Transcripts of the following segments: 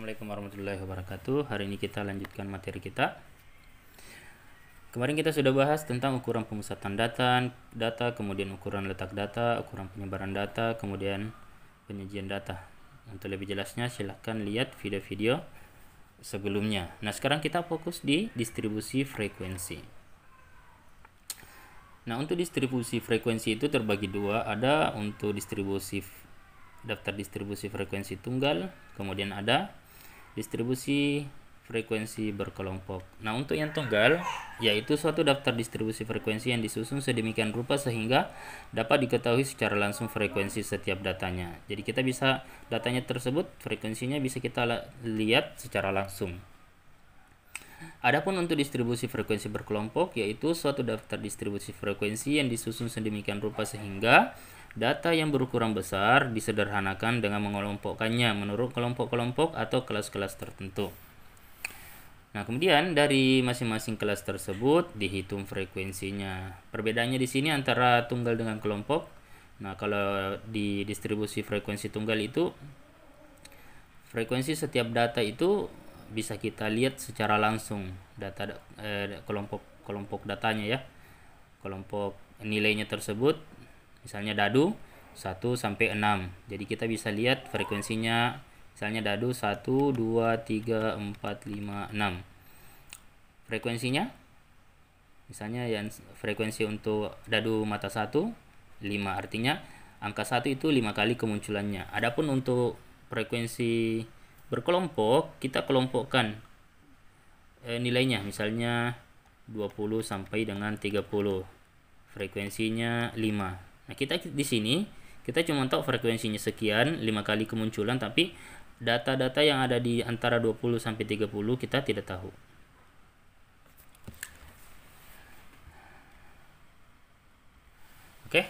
Assalamualaikum warahmatullahi wabarakatuh. Hari ini kita lanjutkan materi kita. Kemarin kita sudah bahas tentang ukuran pemusatan data, kemudian ukuran letak data, ukuran penyebaran data, kemudian penyajian data. Untuk lebih jelasnya silahkan lihat video-video sebelumnya. Nah, sekarang kita fokus di distribusi frekuensi. Nah, untuk distribusi frekuensi itu terbagi dua. Ada untuk daftar distribusi frekuensi tunggal, kemudian ada distribusi frekuensi berkelompok. Nah, untuk yang tunggal, yaitu suatu daftar distribusi frekuensi yang disusun sedemikian rupa sehingga dapat diketahui secara langsung frekuensi setiap datanya. Jadi kita bisa datanya tersebut, frekuensinya bisa kita lihat secara langsung. Adapun untuk distribusi frekuensi berkelompok, yaitu suatu daftar distribusi frekuensi yang disusun sedemikian rupa sehingga data yang berukuran besar disederhanakan dengan mengelompokkannya menurut kelompok-kelompok atau kelas-kelas tertentu. Nah, kemudian dari masing-masing kelas tersebut dihitung frekuensinya. Perbedaannya di sini antara tunggal dengan kelompok. Nah, kalau di distribusi frekuensi tunggal itu frekuensi setiap data itu bisa kita lihat secara langsung data kelompok datanya ya. Kelompok nilainya tersebut misalnya dadu 1 sampai 6. Jadi kita bisa lihat frekuensinya misalnya dadu 1 2 3 4 5 6. Frekuensinya misalnya yang frekuensi untuk dadu mata 1 5, artinya angka 1 itu 5 kali kemunculannya. Adapun untuk frekuensi berkelompok, kita kelompokkan nilainya misalnya 20 sampai dengan 30. Frekuensinya 5. Nah, kita di sini kita cuma tahu frekuensinya sekian, 5 kali kemunculan, tapi data-data yang ada di antara 20 sampai 30 kita tidak tahu. Oke.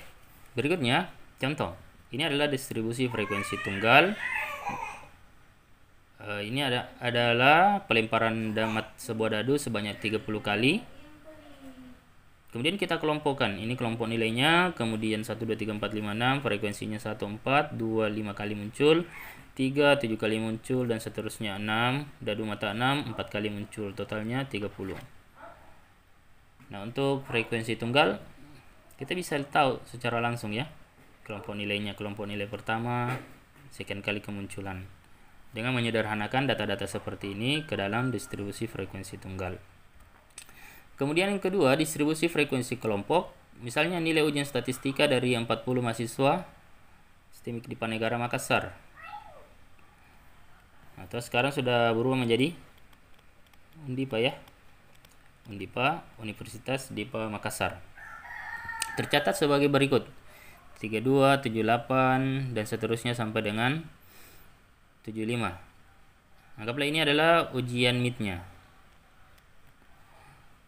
Berikutnya, contoh. Ini adalah distribusi frekuensi tunggal. Ini adalah pelemparan sebuah dadu sebanyak 30 kali. Kemudian kita kelompokkan. Ini kelompok nilainya, kemudian 1 2 3 4 5 6, frekuensinya 1 4, 2 5 kali muncul, 3 7 kali muncul, dan seterusnya 6, dadu mata 6 4 kali muncul, totalnya 30. Nah, untuk frekuensi tunggal kita bisa tahu secara langsung ya. Kelompok nilainya, kelompok nilai pertama sekian kali kemunculan. Dengan menyederhanakan data-data seperti ini ke dalam distribusi frekuensi tunggal. Kemudian yang kedua, distribusi frekuensi kelompok. Misalnya nilai ujian statistika dari 40 mahasiswa STIMIK Dipa Negara Makassar. Atau sekarang sudah berubah menjadi Undipa ya. Undipa, Universitas Dipa Makassar. Tercatat sebagai berikut. 32, 78 dan seterusnya sampai dengan 75. Anggaplah ini adalah ujian MIT-nya.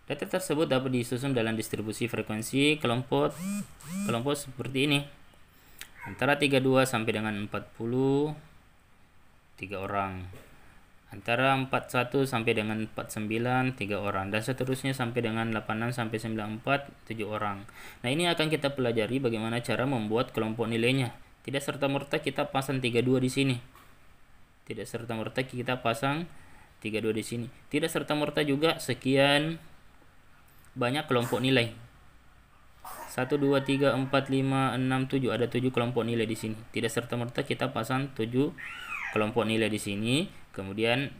Data tersebut dapat disusun dalam distribusi frekuensi kelompok seperti ini. Antara 32 sampai dengan 40 3 orang. Antara 41 sampai dengan 49 3 orang, dan seterusnya sampai dengan 86 sampai 94 7 orang. Nah, ini akan kita pelajari bagaimana cara membuat kelompok nilainya. Tidak serta-merta kita pasang 32 di sini. Tidak serta-merta kita pasang 32 di sini. Tidak serta-merta juga sekian banyak kelompok nilai. 1 2 3 4 5 6 7, ada 7 kelompok nilai di sini. Tidak serta-merta kita pasang 7 kelompok nilai di sini. Kemudian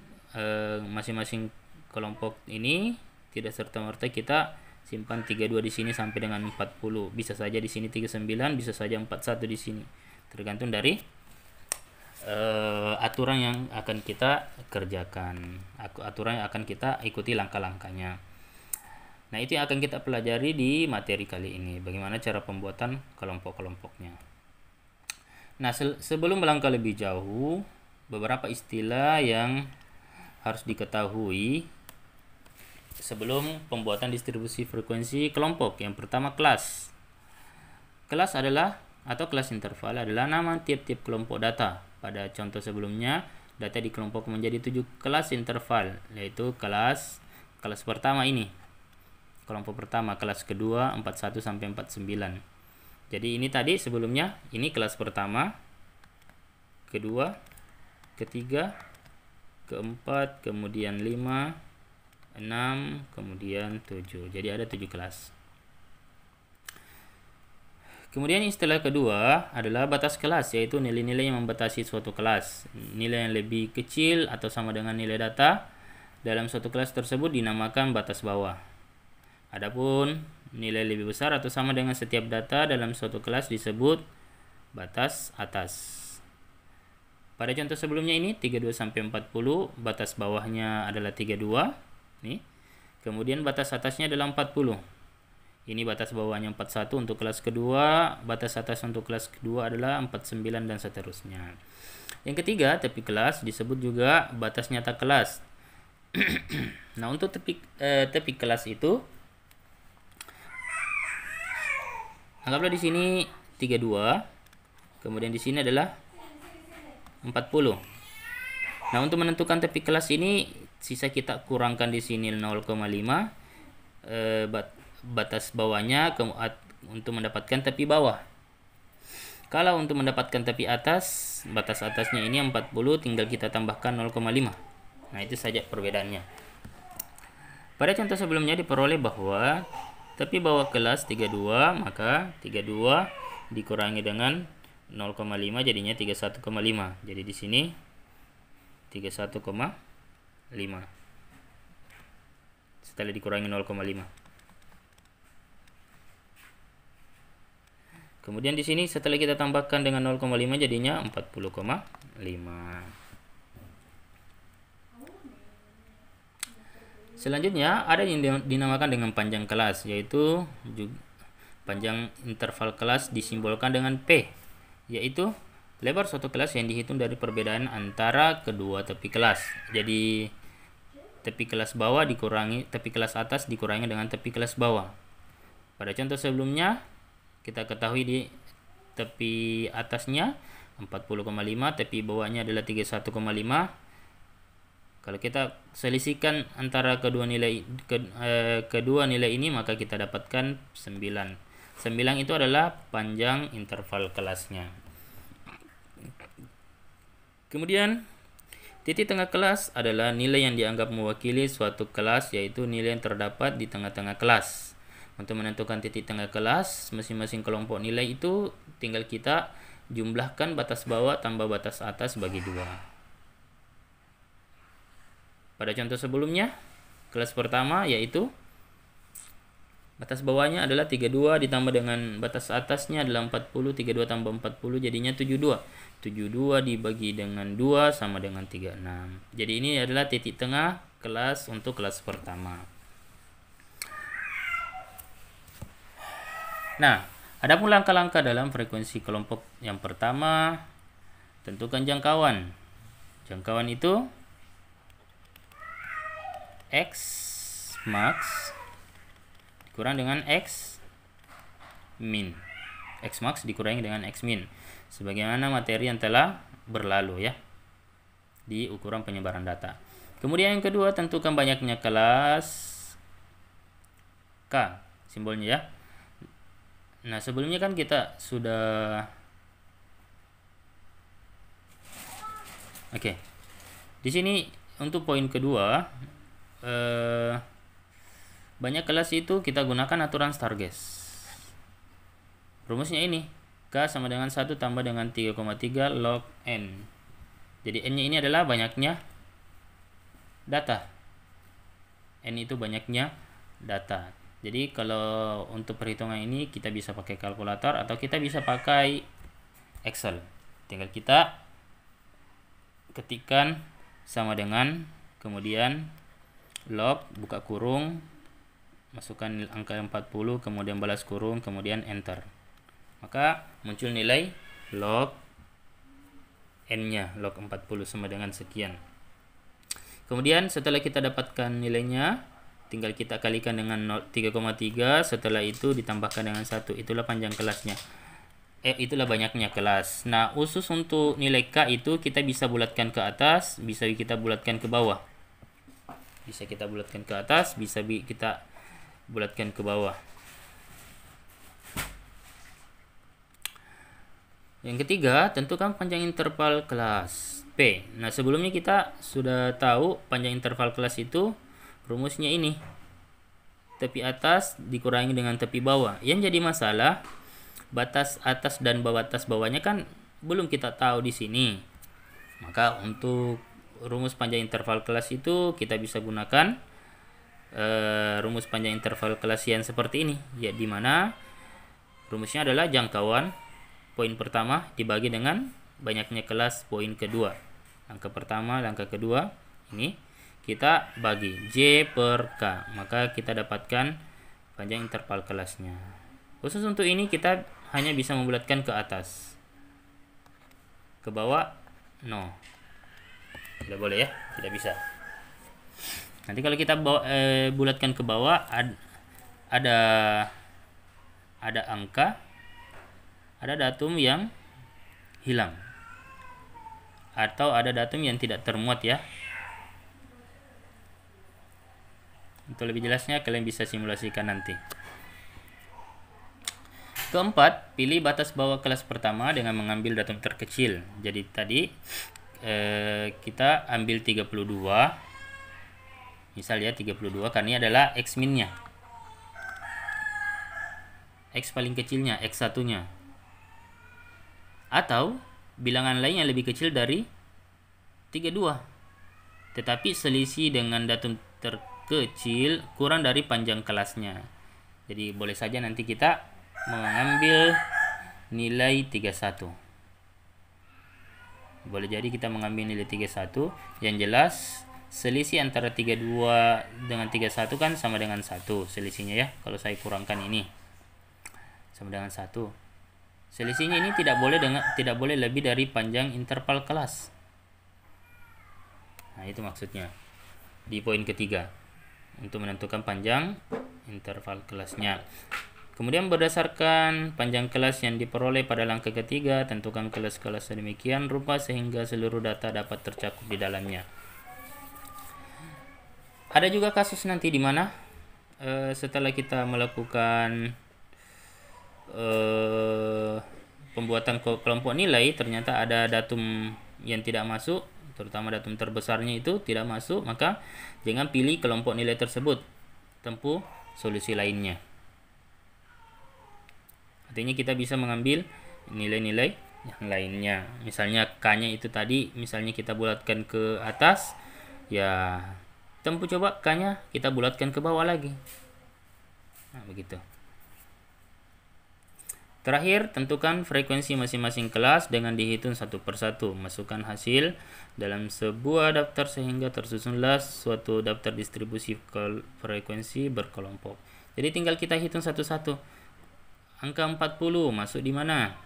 masing-masing kelompok ini tidak serta-merta kita simpan 32 di sini sampai dengan 40. Bisa saja di sini 39, bisa saja 41 di sini. Tergantung dari aturan yang akan kita kerjakan. Aturan yang akan kita ikuti langkah-langkahnya. Nah, itu yang akan kita pelajari di materi kali ini, bagaimana cara pembuatan kelompok-kelompoknya. Nah, sebelum melangkah lebih jauh, beberapa istilah yang harus diketahui sebelum pembuatan distribusi frekuensi kelompok. Yang pertama, kelas. Kelas adalah, atau kelas interval adalah nama tiap-tiap kelompok data. Pada contoh sebelumnya, data dikelompok menjadi 7 kelas interval, yaitu kelas pertama ini. Kelompok pertama, kelas kedua 41 sampai 49. Jadi ini tadi sebelumnya ini kelas pertama, kedua, ketiga, keempat, kemudian 5, 6, kemudian 7. Jadi ada 7 kelas. Kemudian istilah kedua adalah batas kelas, yaitu nilai-nilai yang membatasi suatu kelas. Nilai yang lebih kecil atau sama dengan nilai data dalam suatu kelas tersebut dinamakan batas bawah. Adapun nilai lebih besar atau sama dengan setiap data dalam suatu kelas disebut batas atas. Pada contoh sebelumnya ini 32 sampai 40, batas bawahnya adalah 32. Nih. Kemudian batas atasnya adalah 40. Ini batas bawahnya 41 untuk kelas kedua, batas atas untuk kelas kedua adalah 49 dan seterusnya. Yang ketiga, tepi kelas disebut juga batas nyata kelas. Nah, untuk tepi kelas itu anggaplah di sini 32, kemudian di sini adalah 40. Nah, untuk menentukan tepi kelas ini sisa kita kurangkan di sini 0,5 batas bawahnya untuk mendapatkan tepi bawah. Kalau untuk mendapatkan tepi atas, batas atasnya ini 40, tinggal kita tambahkan 0,5. Nah, itu saja perbedaannya. Pada contoh sebelumnya diperoleh bahwa tepi bawah kelas 32, maka 32 dikurangi dengan 0,5 jadinya 31,5. Jadi di sini 31,5 setelah dikurangi 0,5. Kemudian di sini setelah kita tambahkan dengan 0,5 jadinya 40,5. Selanjutnya ada yang dinamakan dengan panjang kelas, yaitu panjang interval kelas disimbolkan dengan P, yaitu lebar suatu kelas yang dihitung dari perbedaan antara kedua tepi kelas. Jadi tepi kelas bawah dikurangi tepi kelas atas dikurangi dengan tepi kelas bawah. Pada contoh sebelumnya kita ketahui di tepi atasnya 40,5, tepi bawahnya adalah 31,5. Kalau kita selisihkan antara kedua nilai ini, maka kita dapatkan 9. 9 itu adalah panjang interval kelasnya. Kemudian titik tengah kelas adalah nilai yang dianggap mewakili suatu kelas, yaitu nilai yang terdapat di tengah-tengah kelas. Untuk menentukan titik tengah kelas, masing-masing kelompok nilai itu tinggal kita jumlahkan batas bawah tambah batas atas bagi 2. Pada contoh sebelumnya, kelas pertama yaitu batas bawahnya adalah 32 ditambah dengan batas atasnya adalah 40, 32 tambah 40 jadinya 72. 72 dibagi dengan 2 sama dengan 36. Jadi ini adalah titik tengah kelas untuk kelas pertama. Nah, ada pun langkah-langkah dalam frekuensi kelompok yang pertama. Tentukan jangkauan. Jangkauan itu X max dikurang dengan X min. X max dikurangi dengan X min. Sebagaimana materi yang telah berlalu ya di ukuran penyebaran data. Kemudian yang kedua, tentukan banyaknya kelas K simbolnya ya. Nah, sebelumnya kan kita sudah Oke. Di sini untuk poin kedua, banyak kelas itu kita gunakan aturan Stargess. Rumusnya ini, K sama dengan 1 tambah dengan 3,3 log N. Jadi N-nya ini adalah banyaknya data. N itu banyaknya data. Jadi kalau untuk perhitungan ini kita bisa pakai kalkulator atau kita bisa pakai Excel. Tinggal kita ketikkan sama dengan, kemudian log, buka kurung, masukkan angka 40, kemudian balas kurung, kemudian enter. Maka muncul nilai log N-nya, log 40 sama dengan sekian. Kemudian setelah kita dapatkan nilainya, tinggal kita kalikan dengan 3,3, setelah itu ditambahkan dengan 1. Itulah panjang kelasnya. Itulah banyaknya kelas. Nah, khusus untuk nilai K itu kita bisa bulatkan ke atas, bisa kita bulatkan ke bawah. Bisa kita bulatkan ke atas, bisa kita bulatkan ke bawah. Yang ketiga, tentukan panjang interval kelas. P. Nah, sebelumnya kita sudah tahu panjang interval kelas itu rumusnya ini. Tepi atas dikurangi dengan tepi bawah. Yang jadi masalah, batas atas dan batas bawahnya kan belum kita tahu di sini. Maka untuk rumus panjang interval kelas itu kita bisa gunakan rumus panjang interval kelasian seperti ini, ya, di mana rumusnya adalah jangkauan poin pertama dibagi dengan banyaknya kelas poin kedua. Langkah pertama, langkah kedua, ini kita bagi J per K, maka kita dapatkan panjang interval kelasnya. Khusus untuk ini kita hanya bisa membulatkan ke atas, ke bawah no, tidak boleh ya, tidak bisa. Nanti kalau kita bulatkan ke bawah, ada angka, ada datum yang hilang, atau ada datum yang tidak termuat ya. Untuk lebih jelasnya kalian bisa simulasikan nanti. Keempat, pilih batas bawah kelas pertama dengan mengambil datum terkecil. Jadi tadi kita ambil 32, misal ya 32, karena ini adalah X min-nya, X paling kecilnya, X satunya, atau bilangan lain yang lebih kecil dari 32, tetapi selisih dengan datum terkecil kurang dari panjang kelasnya. Jadi boleh saja nanti kita mengambil nilai 31. Boleh jadi kita mengambil nilai 31, yang jelas selisih antara 32 dengan 31 kan sama dengan 1 selisihnya ya. Kalau saya kurangkan ini sama dengan 1. Selisihnya ini tidak boleh lebih dari panjang interval kelas. Nah, itu maksudnya di poin ketiga untuk menentukan panjang interval kelasnya. Kemudian berdasarkan panjang kelas yang diperoleh pada langkah ketiga, tentukan kelas-kelas sedemikian rupa sehingga seluruh data dapat tercakup di dalamnya. Ada juga kasus nanti di mana setelah kita melakukan pembuatan kelompok nilai, ternyata ada datum yang tidak masuk, terutama datum terbesarnya itu tidak masuk, maka jangan pilih kelompok nilai tersebut, tempuh solusi lainnya. Artinya kita bisa mengambil nilai-nilai yang lainnya. Misalnya K-nya itu tadi, misalnya kita bulatkan ke atas, ya tempuh coba K-nya kita bulatkan ke bawah lagi. Nah, begitu. Terakhir, tentukan frekuensi masing-masing kelas dengan dihitung satu persatu. Masukkan hasil dalam sebuah daftar sehingga tersusunlah suatu daftar distribusi frekuensi berkelompok. Jadi tinggal kita hitung satu-satu. Angka 40 masuk di mana?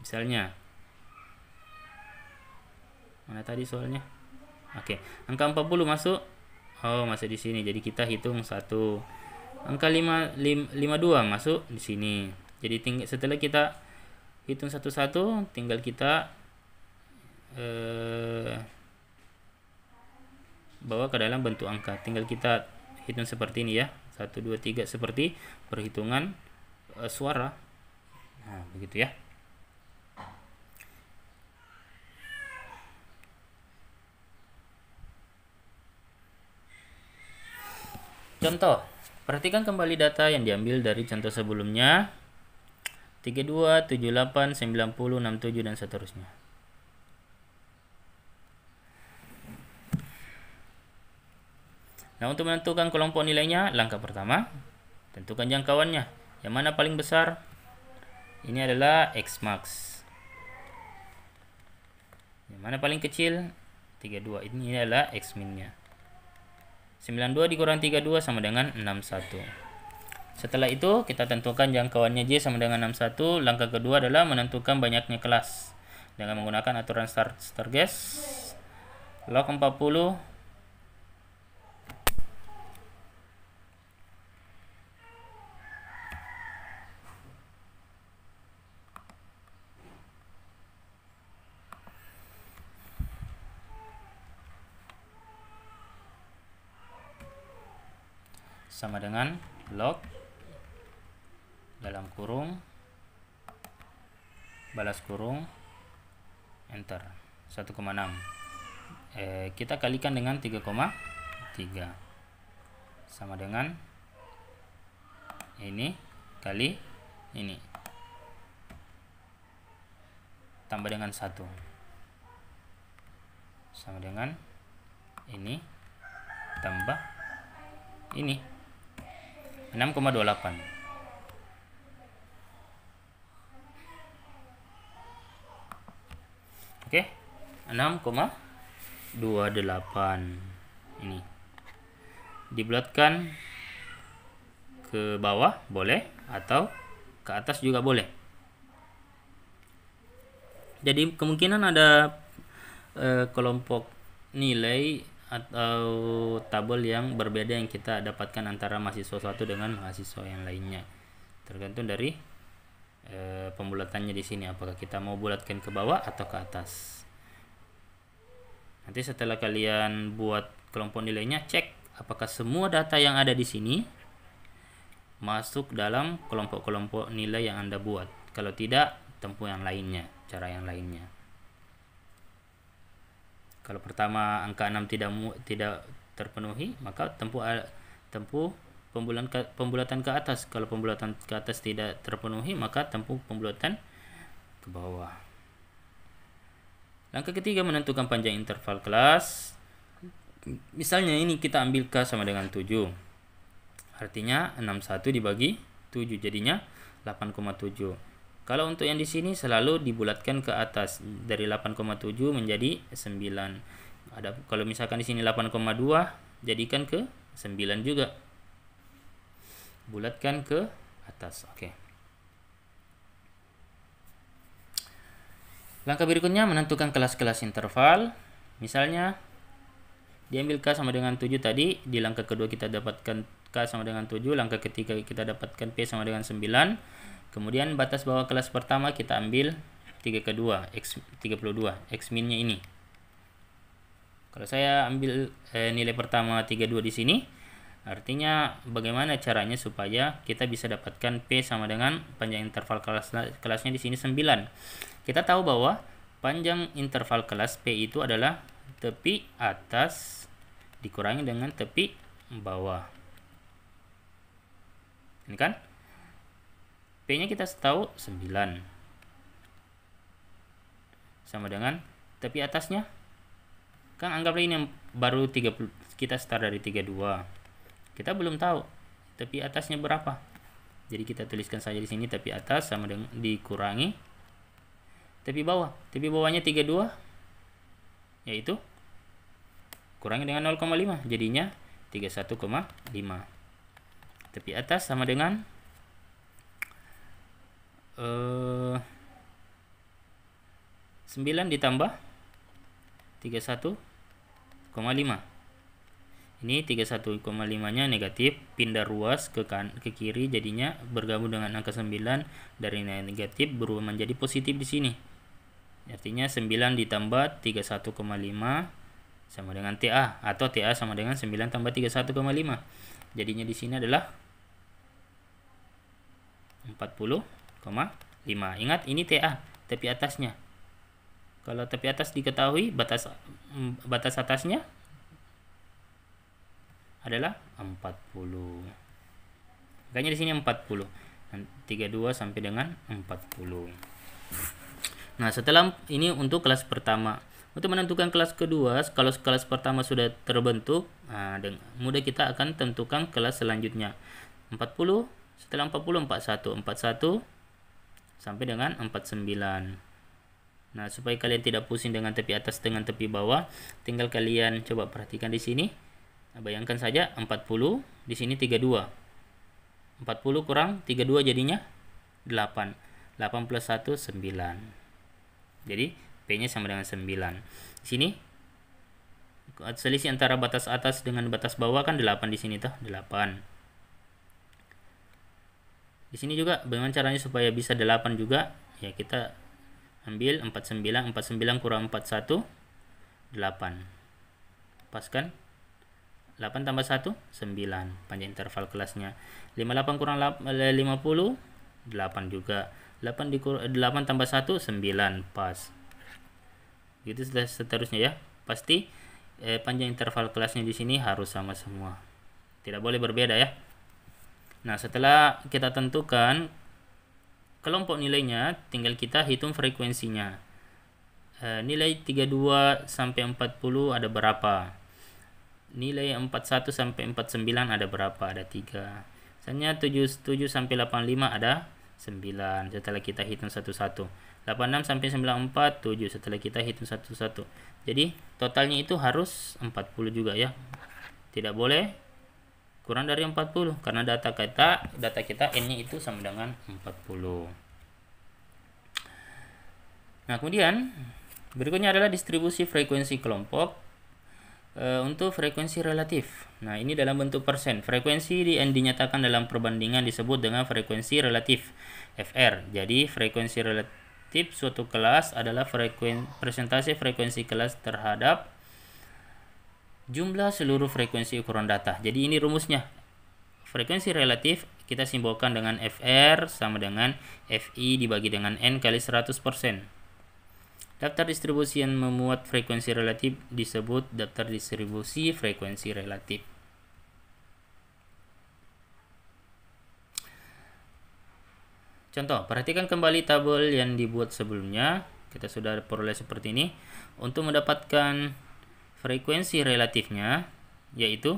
Misalnya, mana tadi soalnya? Oke, angka 40 masuk. Oh, masuk di sini. Jadi kita hitung satu. Angka 52 masuk di sini. Jadi setelah kita hitung satu-satu, tinggal kita bawa ke dalam bentuk angka. Tinggal kita hitung seperti ini ya. 1, 2, 3 seperti perhitungan suara. Nah, begitu ya. Contoh, perhatikan kembali data yang diambil dari contoh sebelumnya. 32, 78, 90, 67 dan seterusnya. Nah, untuk menentukan kelompok nilainya, langkah pertama, tentukan jangkauannya. Yang mana paling besar? Ini adalah X max. Yang mana paling kecil? 32. Ini adalah X min-nya. 92 dikurang 32 sama dengan 61. Setelah itu, kita tentukan jangkauannya J sama dengan 61. Langkah kedua adalah menentukan banyaknya kelas dengan menggunakan aturan Stargess. Log 40 sama dengan log dalam kurung balas kurung enter 1,6. Kita kalikan dengan 3,3 sama dengan ini kali ini tambah dengan 1 sama dengan ini tambah ini 6,28. Oke, 6,28 ini dibulatkan ke bawah boleh atau ke atas juga boleh. Jadi kemungkinan ada kelompok nilai atau tabel yang berbeda yang kita dapatkan antara mahasiswa satu dengan mahasiswa yang lainnya, tergantung dari pembulatannya di sini, apakah kita mau bulatkan ke bawah atau ke atas. Nanti setelah kalian buat kelompok nilainya, cek apakah semua data yang ada di sini masuk dalam kelompok-kelompok nilai yang Anda buat. Kalau tidak, tempuh yang lainnya, cara yang lainnya. Kalau pertama angka 6 tidak terpenuhi, maka tempuh pembulatan ke atas. Kalau pembulatan ke atas tidak terpenuhi, maka tempuh pembulatan ke bawah. Langkah ketiga, menentukan panjang interval kelas. Misalnya ini kita ambil K sama dengan 7. Artinya 61 dibagi 7 jadinya 8,7. Kalau untuk yang di sini selalu dibulatkan ke atas, dari 8,7 menjadi 9. Kalau misalkan di sini 8,2, jadikan ke 9 juga. Bulatkan ke atas. Oke. Langkah berikutnya, menentukan kelas-kelas interval. Misalnya diambil K sama dengan 7 tadi, di langkah kedua kita dapatkan K sama dengan 7, langkah ketiga kita dapatkan P sama dengan 9. Kemudian batas bawah kelas pertama kita ambil 3 ke 2, X 32, X minnya ini. Kalau saya ambil nilai pertama 32 di sini, artinya bagaimana caranya supaya kita bisa dapatkan P sama dengan panjang interval kelasnya di sini 9. Kita tahu bahwa panjang interval kelas P itu adalah tepi atas dikurangi dengan tepi bawah. Ini kan? P-nya kita tahu 9. Sama dengan tepi atasnya. Kan anggaplah ini yang baru 30, kita start dari 32. Kita belum tahu tepi atasnya berapa. Jadi kita tuliskan saja di sini tepi atas sama dengan dikurangi tepi bawah. Tepi bawahnya 32, yaitu kurangi dengan 0,5, jadinya 31,5. Tepi atas sama dengan 9 ditambah 31,5. Ini 31,5 nya negatif, pindah ruas ke kiri, jadinya bergabung dengan angka 9, dari negatif berubah menjadi positif di sini. Artinya 9 ditambah 31,5 sama dengan TA, atau TA sama dengan 9 tambah 31,5. Jadinya di sini adalah 40,5. Ingat, ini TA, tepi atasnya. Kalau tepi atas diketahui, batas atasnya adalah 40. Makanya di sini 40. 32 sampai dengan 40. Nah, setelah ini untuk kelas pertama. Untuk menentukan kelas kedua, kalau kelas pertama sudah terbentuk, mudah kita akan tentukan kelas selanjutnya. 40, setelah 40, 41 sampai dengan 49. Nah, supaya kalian tidak pusing dengan tepi atas dengan tepi bawah, tinggal kalian coba perhatikan di sini. Bayangkan saja 40, di sini 32. 40 kurang 32 jadinya 8. 8 plus 1 9. Jadi P-nya sama dengan 9. Di sini selisih antara batas atas dengan batas bawah kan 8 di sini tuh, 8. Di sini juga bagaimana caranya supaya bisa 8 juga? Ya, kita ambil 49, 49 kurang 41 8. Paskan 8 tambah 1 9, panjang interval kelasnya. 58 kurang 50 8 juga. 8 tambah 1 9, pas. Begitu seterusnya ya. Pasti panjang interval kelasnya di sini harus sama semua. Tidak boleh berbeda ya. Nah, setelah kita tentukan kelompok nilainya, tinggal kita hitung frekuensinya. Nilai 32 sampai 40 ada berapa? Nilai 41 sampai 49 ada berapa? Ada 3. Misalnya 77 sampai 85 ada 9 setelah kita hitung satu-satu. 86 sampai 94 7 setelah kita hitung satu-satu. Jadi totalnya itu harus 40 juga ya. Tidak boleh kurang dari 40 karena data kita n-nya itu sama dengan 40. Nah, kemudian berikutnya adalah distribusi frekuensi kelompok untuk frekuensi relatif. Nah, ini dalam bentuk persen. Frekuensi yang dinyatakan dalam perbandingan disebut dengan frekuensi relatif FR. Jadi, frekuensi relatif suatu kelas adalah persentase frekuensi kelas terhadap jumlah seluruh frekuensi ukuran data. Jadi, ini rumusnya. Frekuensi relatif kita simbolkan dengan FR sama dengan FI dibagi dengan N kali 100%. Daftar distribusi yang memuat frekuensi relatif disebut daftar distribusi frekuensi relatif. Contoh, perhatikan kembali tabel yang dibuat sebelumnya. Kita sudah peroleh seperti ini. Untuk mendapatkan frekuensi relatifnya, yaitu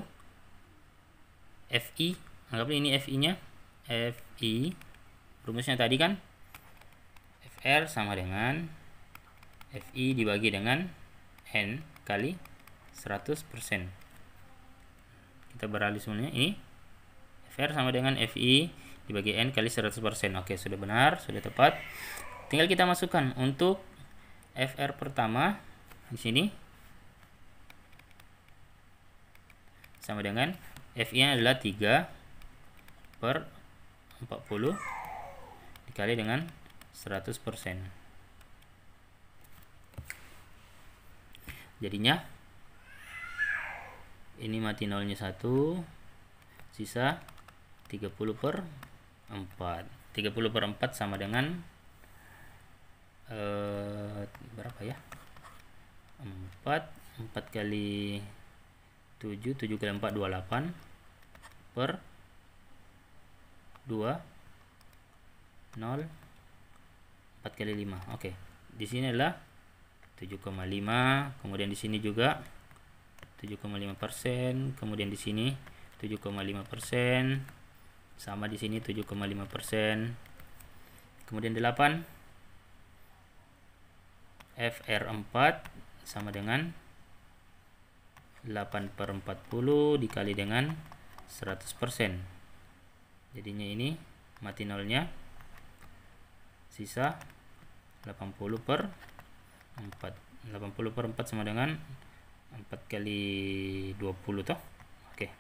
FI. Anggap ini FI-nya. FI, rumusnya tadi kan? FR sama dengan FI dibagi dengan N kali 100%. Kita beralih semuanya. Ini FR sama dengan FI dibagi N kali 100%. Oke, sudah benar, sudah tepat. Tinggal kita masukkan untuk FR pertama di sini sama dengan FI-nya adalah 3 per 40 dikali dengan 100%. Jadinya ini mati nolnya 1, sisa 30 per 4. 30 per 4 sama dengan berapa ya? 4 kali 7 kali 4 28 per 2 0 4 kali 5. Oke. Di sini adalah 7,5, kemudian di sini juga 7,5%, kemudian di sini 7,5%, sama di sini 7,5%, kemudian 8 FR4 sama dengan 8 per 40 dikali dengan 100%. Jadinya ini mati nolnya, sisa 80 per 4. 80 per 4 sama dengan 4 kali 20 toh. Oke.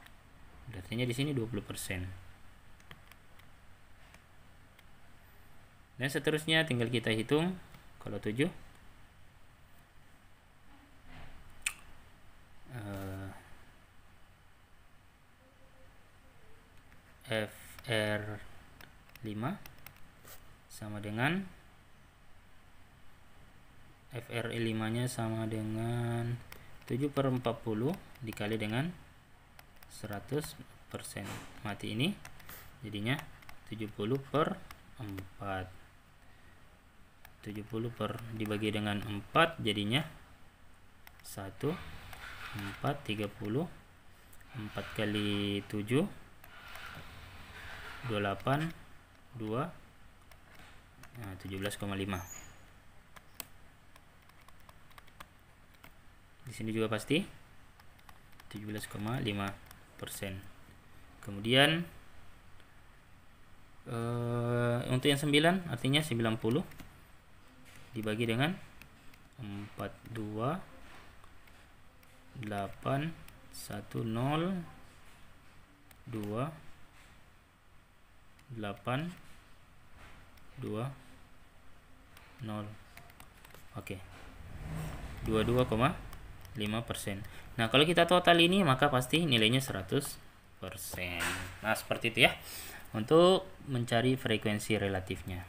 Artinya di sini 20%. Dan seterusnya tinggal kita hitung. Kalau 7 FR5 sama dengan FR5 nya sama dengan 7 per 40 dikali dengan 100%. Mati ini jadinya 70 per 4. 70 per dibagi dengan 4 jadinya 1 4 30. 4 kali 7 28 2 17,5. Di sini juga pasti 17,5%. Kemudian untuk yang 9 artinya 90 dibagi dengan 42 8 1 0 2 8 2 0. Oke. 22,5%. Nah, kalau kita total ini maka pasti nilainya 100%. Nah, seperti itu ya untuk mencari frekuensi relatifnya.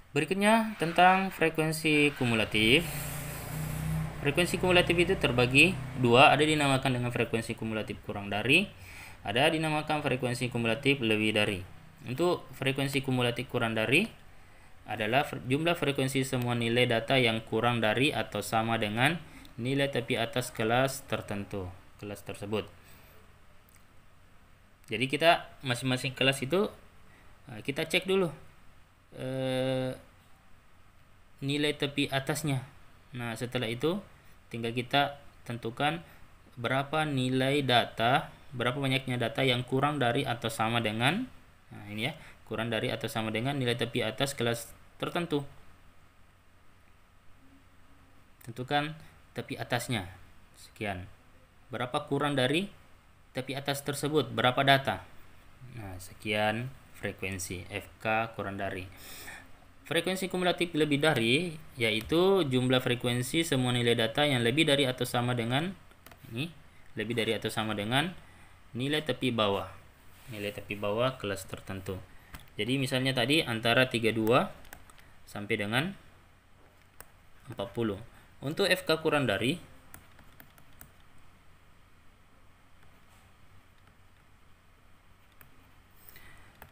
Berikutnya tentang frekuensi kumulatif. Frekuensi kumulatif itu terbagi dua, ada dinamakan dengan frekuensi kumulatif kurang dari, ada dinamakan frekuensi kumulatif lebih dari. Untuk frekuensi kumulatif kurang dari adalah jumlah frekuensi semua nilai data yang kurang dari atau sama dengan nilai tepi atas kelas tertentu, kelas tersebut. Jadi kita masing-masing kelas itu kita cek dulu nilai tepi atasnya. Nah, setelah itu tinggal kita tentukan berapa nilai data, berapa banyaknya data yang kurang dari atau sama dengan, nah ini ya, kurang dari atau sama dengan nilai tepi atas kelas tertentu. Tentukan tepi atasnya. Sekian. Berapa kurang dari tepi atas tersebut? Berapa data? Nah, sekian frekuensi FK kurang dari. Frekuensi kumulatif lebih dari yaitu jumlah frekuensi semua nilai data yang lebih dari atau sama dengan ini, lebih dari atau sama dengan nilai tepi bawah. Nilai tepi bawah kelas tertentu. Jadi misalnya tadi antara 32 sampai dengan 40. Untuk FK kurang dari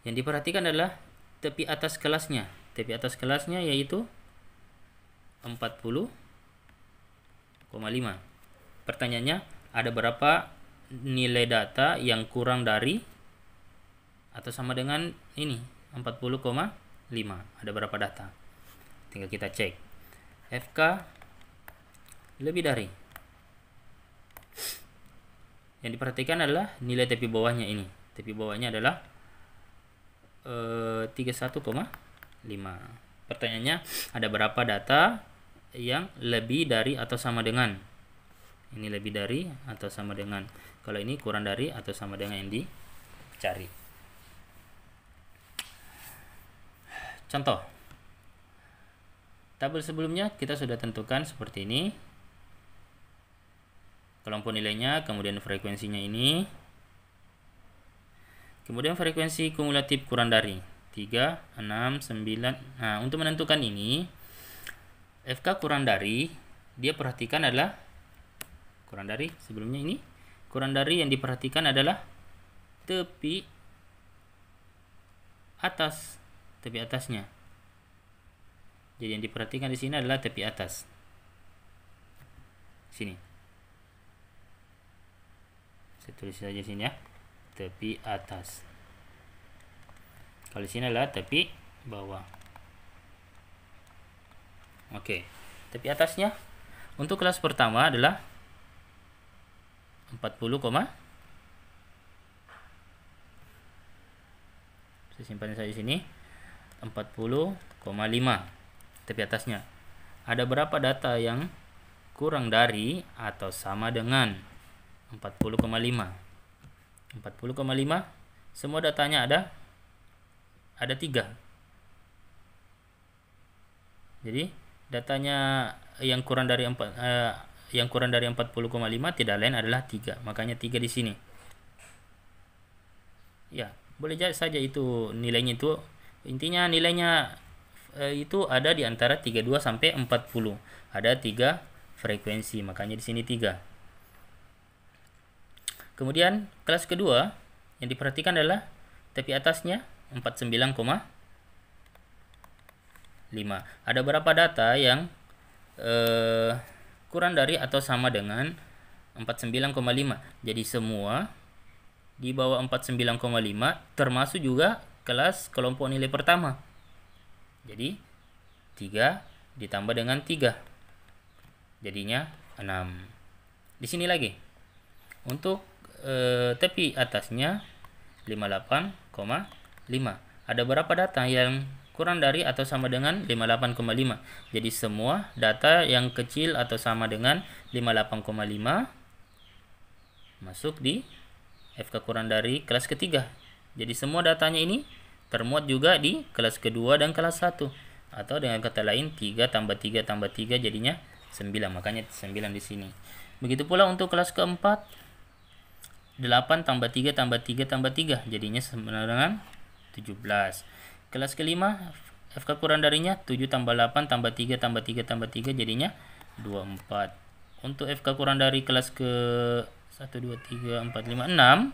yang diperhatikan adalah tepi atas kelasnya. Tepi atas kelasnya yaitu 40,5. Pertanyaannya, ada berapa nilai data yang kurang dari atau sama dengan ini 40,5? Ada berapa data? Tinggal kita cek. FK lebih dari. Yang diperhatikan adalah nilai tepi bawahnya ini. Tepi bawahnya adalah 31,5. Pertanyaannya, ada berapa data yang lebih dari atau sama dengan? Ini lebih dari atau sama dengan. Kalau ini kurang dari atau sama dengan yang dicari. Contoh. Tabel sebelumnya kita sudah tentukan seperti ini. Kelompok nilainya, kemudian frekuensinya ini. Kemudian frekuensi kumulatif kurang dari 3, 6, 9. Nah, untuk menentukan ini FK kurang dari, dia perhatikan adalah kurang dari sebelumnya ini. Kurang dari yang diperhatikan adalah tepi atas, tepi atasnya. Jadi yang diperhatikan di sini adalah tepi atas. Sini. Saya tulis saja sini ya. Tepi atas. Kalau di sini adalah tepi bawah. Oke. Tepi atasnya untuk kelas pertama adalah 40, saya simpan saja di sini. 40,5 tepi atasnya. Ada berapa data yang kurang dari atau sama dengan 40,5? 40,5 semua datanya ada 3. Jadi datanya yang kurang dari 40,5 tidak lain adalah 3. Makanya 3 di sini. Ya, boleh saja itu nilainya itu. Intinya nilainya itu ada di antara 32 sampai 40. Ada 3 frekuensi, makanya di sini 3. Kemudian kelas kedua yang diperhatikan adalah tepi atasnya 49,5. Ada berapa data yang kurang dari atau sama dengan 49,5? Jadi semua di bawah 49,5 termasuk juga kelas kelompok nilai pertama. Jadi 3 ditambah dengan 3. Jadinya 6. Di sini lagi. Untuk tepi atasnya 58,5. Ada berapa data yang kurang dari atau sama dengan 58,5? Jadi semua data yang kecil atau sama dengan 58,5 masuk di FK kurang dari kelas ketiga. Jadi semua datanya ini termuat juga di kelas kedua dan kelas 1. Atau dengan kata lain 3 tambah 3 tambah 3 jadinya 9. Makanya 9 di sini. Begitu pula untuk kelas keempat 8 tambah 3 tambah 3 tambah 3 jadinya sama dengan 17. Kelas kelima FK kurang darinya 7 tambah 8 tambah 3 tambah 3 tambah 3 jadinya 24. Untuk FK kurang dari kelas ke 1, 2, 3, 4, 5, 6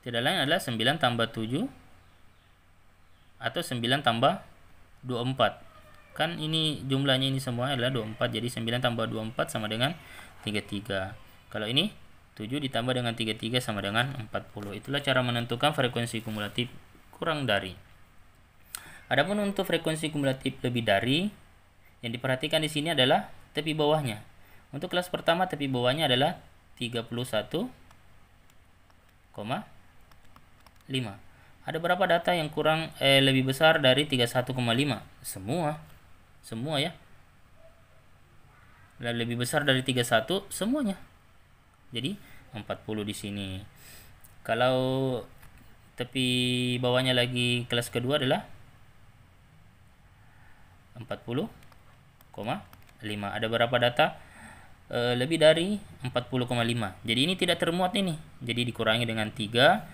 tidak lain adalah 9 tambah 7 atau 9 tambah 24. Kan ini jumlahnya ini semua adalah 24, jadi 9 tambah 24 sama dengan 33. Kalau ini 7 ditambah dengan 33 sama dengan 40. Itulah cara menentukan frekuensi kumulatif kurang dari. Adapun untuk frekuensi kumulatif lebih dari, yang diperhatikan di sini adalah tepi bawahnya. Untuk kelas pertama tepi bawahnya adalah 31,5. Ada berapa data yang kurang lebih besar dari 31,5? Semua ya. Lebih besar dari 31 semuanya. Jadi 40 di sini. Kalau tepi bawahnya lagi kelas kedua adalah 40,5. Ada berapa data lebih dari 40,5? Jadi ini tidak termuat ini. Jadi dikurangi dengan 3.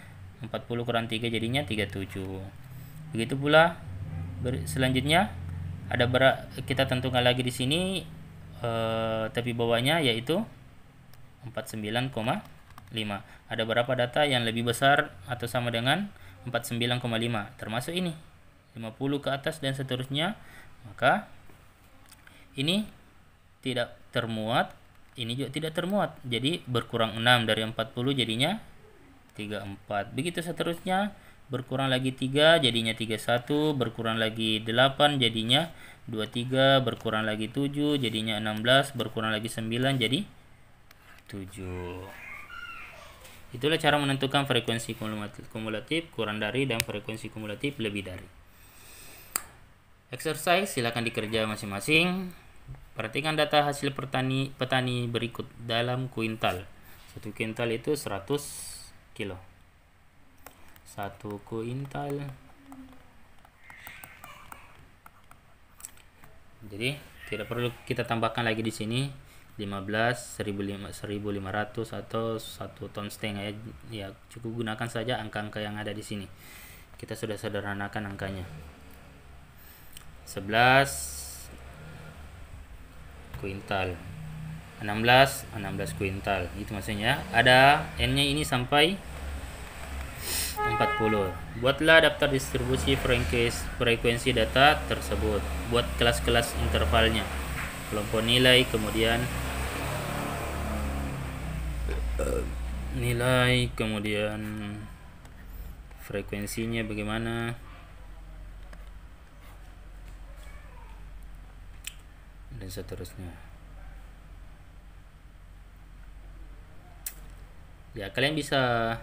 40 kurang 3 jadinya 37. Begitu pula selanjutnya ada kita tentukan lagi di sini tepi bawahnya yaitu 49,5. Ada berapa data yang lebih besar atau sama dengan 49,5? Termasuk ini 50 ke atas dan seterusnya. Maka ini tidak termuat, ini juga tidak termuat. Jadi berkurang 6 dari 40 jadinya 34. Begitu seterusnya, berkurang lagi 3 jadinya 31, berkurang lagi 8 jadinya 23, berkurang lagi 7 jadinya 16, berkurang lagi 9 jadi 7. Itulah cara menentukan frekuensi kumulatif kurang dari dan frekuensi kumulatif lebih dari. Exercise silakan dikerja masing-masing. Perhatikan data hasil petani berikut dalam kuintal. 1 kuintal itu 100 kilo. 1 kuintal. Jadi tidak perlu kita tambahkan lagi di sini 15, 1500 atau 1,5 ton ya. Cukup gunakan saja angka-angka yang ada di sini. Kita sudah sederhanakan angkanya. 11 kuintal, 16 kuintal, itu maksudnya. Ada N-nya ini sampai 40. Buatlah daftar distribusi frekuensi data tersebut. Buat kelas-kelas intervalnya, kelompok nilai, kemudian nilai, kemudian frekuensinya bagaimana, dan seterusnya. Ya, kalian bisa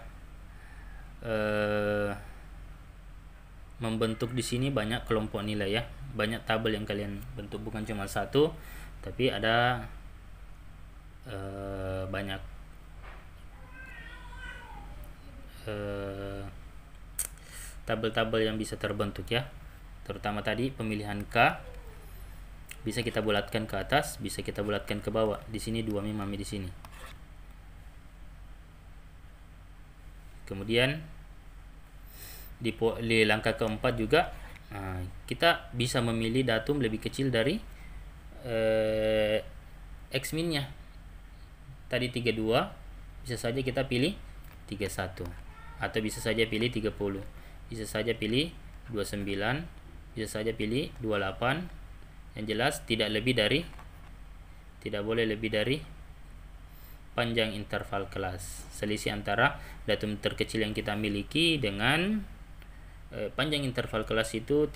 membentuk di sini banyak kelompok nilai ya, banyak tabel yang kalian bentuk, bukan cuma satu, tapi ada banyak tabel-tabel yang bisa terbentuk ya. Terutama tadi pemilihan K bisa kita bulatkan ke atas, bisa kita bulatkan ke bawah. Di sini 2 mami di sini. Kemudian di langkah keempat juga kita bisa memilih datum lebih kecil dari X min-nya. Tadi 32, bisa saja kita pilih 31, atau bisa saja pilih 30, bisa saja pilih 29, bisa saja pilih 28. Yang jelas tidak boleh lebih dari panjang interval kelas. Selisih antara datum terkecil yang kita miliki dengan panjang interval kelas itu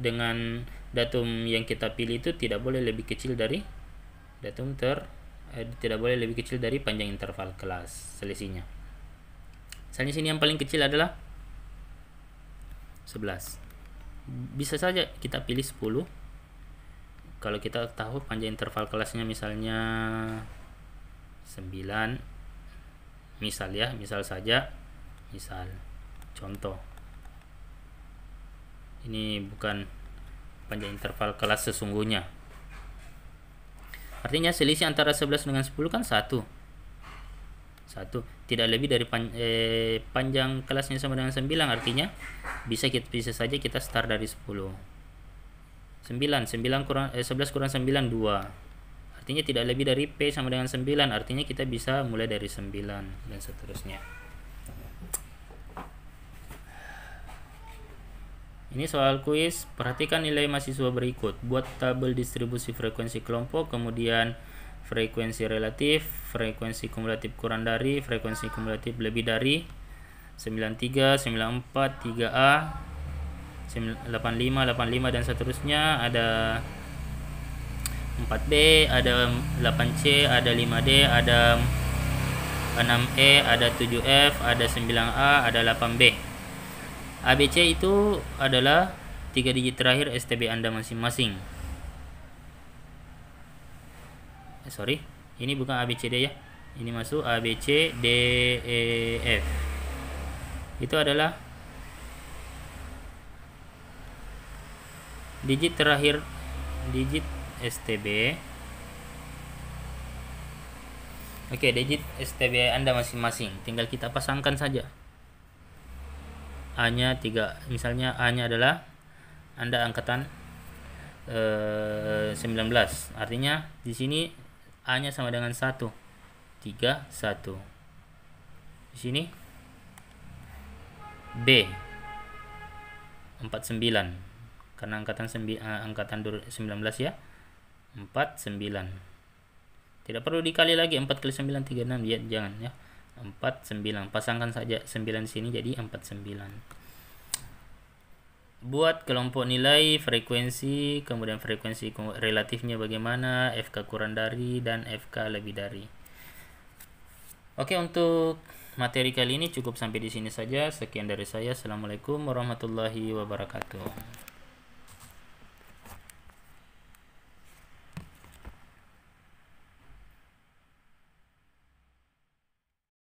dengan datum yang kita pilih itu tidak boleh lebih kecil dari tidak boleh lebih kecil dari panjang interval kelas selisihnya. Misalnya sini yang paling kecil adalah 11. Bisa saja kita pilih 10 kalau kita tahu panjang interval kelasnya misalnya 9, misal contoh. Ini bukan panjang interval kelas sesungguhnya. Artinya selisih antara 11 dengan 10 kan 1. Tidak lebih dari panjang kelasnya sama dengan 9, artinya bisa saja kita start dari 10. 9 kurang 11 kurang 9 2. Artinya tidak lebih dari P sama dengan 9. Artinya kita bisa mulai dari 9 dan seterusnya. Ini soal kuis. Perhatikan nilai mahasiswa berikut. Buat tabel distribusi frekuensi kelompok, kemudian frekuensi relatif, frekuensi kumulatif kurang dari, frekuensi kumulatif lebih dari, 93, 94, 3A, 85, 85 dan seterusnya. Ada 4B, ada 8C, ada 5D, ada 6E, ada 7F, ada 9A, ada 8B. ABC itu adalah 3 digit terakhir STB Anda masing-masing. Sorry, ini bukan ABCD ya. Ini masuk ABC, D, E, F. Itu adalah digit terakhir, digit STB. Oke, digit STB Anda masing-masing. Tinggal kita pasangkan saja. A-nya 3, misalnya A-nya adalah Anda angkatan 19. Artinya di sini A-nya sama dengan 1. 3 1. Di sini B 49. Karena angkatan 19 ya. 49. Tidak perlu dikali lagi, 4 kali 9 36 ya, jangan ya. 49, pasangkan saja 9 sini jadi 49. Buat kelompok nilai frekuensi, kemudian frekuensi relatifnya bagaimana, FK kurang dari dan FK lebih dari. Oke, untuk materi kali ini cukup sampai di sini saja. Sekian dari saya. Assalamualaikum warahmatullahi wabarakatuh.